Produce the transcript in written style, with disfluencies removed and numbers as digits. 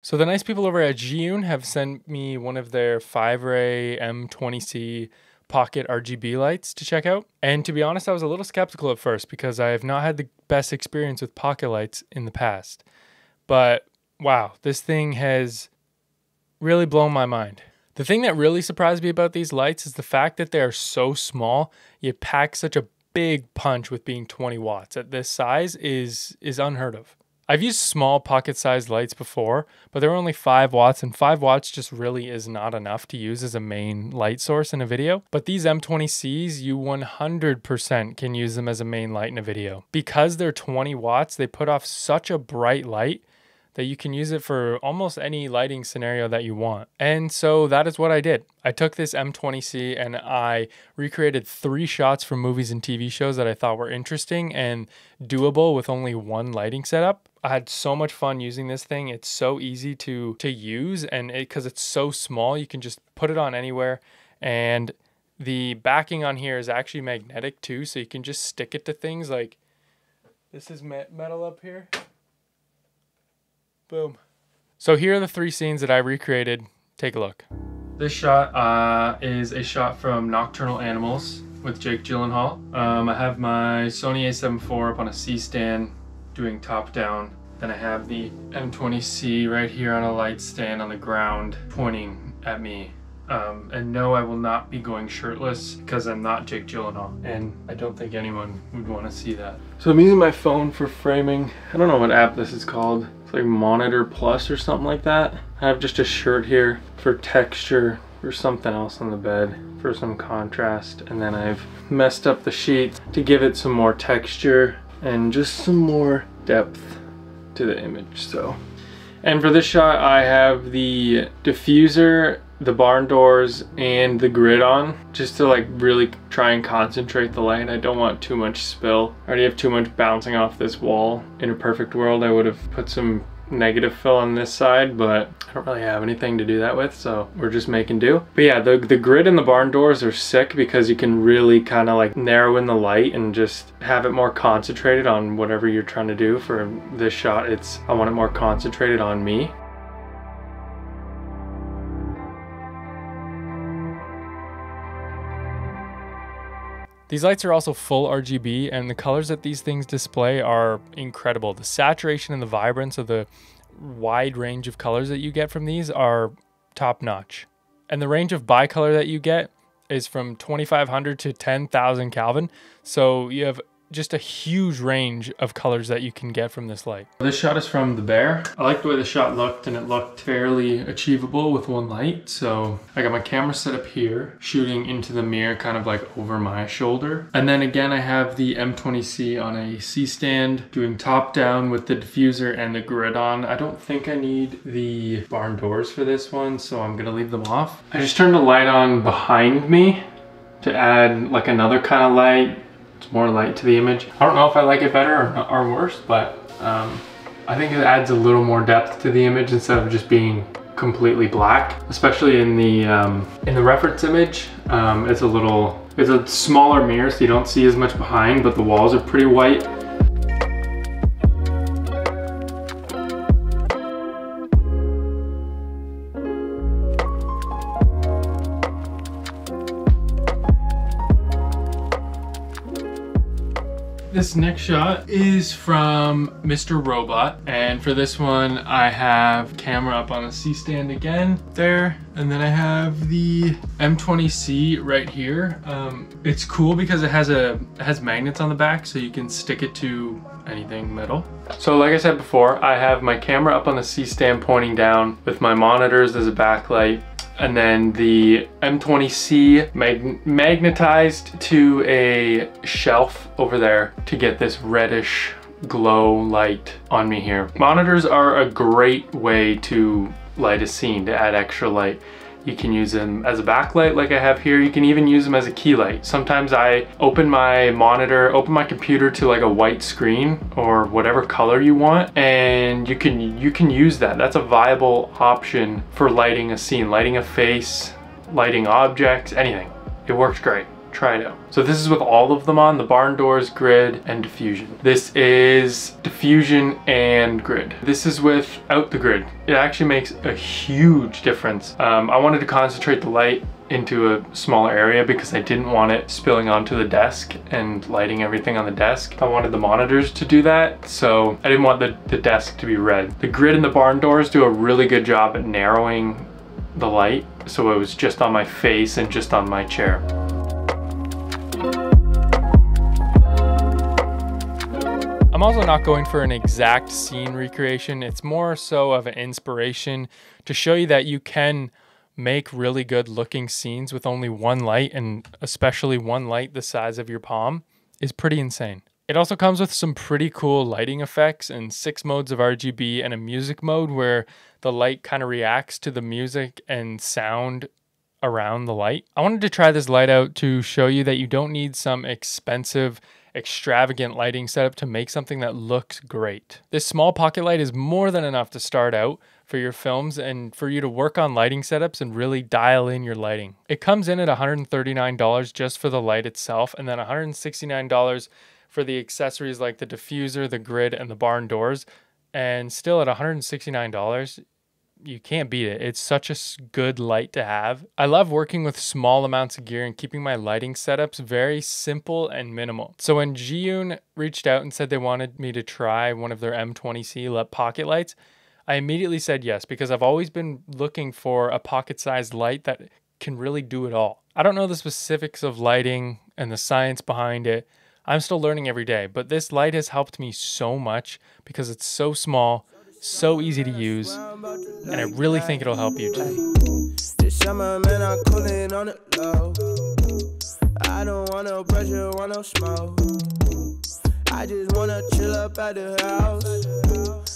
So the nice people over at ZHIYUN have sent me one of their Fiveray M20C pocket RGB lights to check out. And to be honest, I was a little skeptical at first because I have not had the best experience with pocket lights in the past. But wow, this thing has really blown my mind. The thing that really surprised me about these lights is the fact that they are so small, yet pack such a big punch with being 20 watts. At this size is unheard of. I've used small pocket-sized lights before, but they're only 5 watts, and 5 watts just really is not enough to use as a main light source in a video. But these M20Cs, you 100% can use them as a main light in a video. Because they're 20 watts, they put off such a bright light that you can use it for almost any lighting scenario that you want. And so that is what I did. I took this M20C and I recreated 3 shots from movies and TV shows that I thought were interesting and doable with only one lighting setup. I had so much fun using this thing. It's so easy to use, and because it's so small, you can just put it on anywhere. And the backing on here is actually magnetic too, so you can just stick it to things. Like this is metal up here. Boom. So here are the 3 scenes that I recreated. Take a look. This shot is a shot from Nocturnal Animals with Jake Gyllenhaal. I have my Sony a7 IV up on a C-stand doing top down. Then I have the M20C right here on a light stand on the ground pointing at me. And no, I will not be going shirtless because I'm not Jake Gyllenhaal, and I don't think anyone would want to see that. So I'm using my phone for framing. I don't know what app this is called. It's like Monitor Plus or something like that. I have just a shirt here for texture, for something else on the bed, for some contrast, and then I've messed up the sheets to give it some more texture and just some more depth to the image. So, and for this shot I have the diffuser, the barn doors, and the grid on, just to like really try and concentrate the light. I don't want too much spill. I already have too much bouncing off this wall. In a perfect world I would have put some negative fill on this side, but I don't really have anything to do that with, so we're just making do. But yeah, the grid and the barn doors are sick because you can really kind of like narrow in the light and just have it more concentrated on whatever you're trying to do. For this shot, I want it more concentrated on me. These lights are also full RGB, and the colors that these things display are incredible. The saturation and the vibrance of the wide range of colors that you get from these are top notch. And the range of bicolor that you get is from 2500 to 10,000 Kelvin. So you have just a huge range of colors that you can get from this light. This shot is from the Bear. I like the way the shot looked, and it looked fairly achievable with one light. So I got my camera set up here, shooting into the mirror kind of like over my shoulder. And then again, I have the M20C on a C-stand doing top down with the diffuser and the grid on. I don't think I need the barn doors for this one, so I'm gonna leave them off. I just turned the light on behind me to add like another kind of light. It's more light to the image. I don't know if I like it better or worse, but I think it adds a little more depth to the image instead of just being completely black. Especially in the reference image, it's a smaller mirror, so you don't see as much behind, but the walls are pretty white. This next shot is from Mr. Robot, and for this one I have camera up on the C-stand again there, and then I have the M20C right here. It's cool because it has magnets on the back, so you can stick it to anything metal. So like I said before, I have my camera up on the C-stand pointing down with my monitors as a backlight, and then the M20C magnetized to a shelf over there to get this reddish glow light on me here. Monitors are a great way to light a scene, to add extra light. You can use them as a backlight like I have here. You can even use them as a key light. Sometimes I open my computer to like a white screen or whatever color you want, and you can use that. That's a viable option for lighting a scene, lighting a face, lighting objects, anything. It works great. try it out. So this is with all of them on, the barn doors, grid, and diffusion. This is diffusion and grid. This is without the grid. It actually makes a huge difference. I wanted to concentrate the light into a smaller area because I didn't want it spilling onto the desk and lighting everything on the desk. I wanted the monitors to do that, so I didn't want the desk to be red. The grid and the barn doors do a really good job at narrowing the light, so it was just on my face and just on my chair. I'm also not going for an exact scene recreation. It's more so of an inspiration to show you that you can make really good looking scenes with only one light, and especially one light the size of your palm is pretty insane. It also comes with some pretty cool lighting effects and 6 modes of RGB and a music mode where the light kind of reacts to the music and sound around the light. I wanted to try this light out to show you that you don't need some expensive, extravagant lighting setup to make something that looks great. This small pocket light is more than enough to start out for your films and for you to work on lighting setups and really dial in your lighting. It comes in at $139 just for the light itself, and then $169 for the accessories like the diffuser, the grid, and the barn doors. And still at $169, you can't beat it. It's such a good light to have. I love working with small amounts of gear and keeping my lighting setups very simple and minimal. So when ZHIYUN reached out and said they wanted me to try one of their M20C pocket lights, I immediately said yes, because I've always been looking for a pocket-sized light that can really do it all. I don't know the specifics of lighting and the science behind it. I'm still learning every day, but this light has helped me so much because it's so small, so easy to use, and I really think it'll help you too. This summer, man, I'm cooling on the low. I don't want no pressure, want no smoke. I just wanna chill up at the house.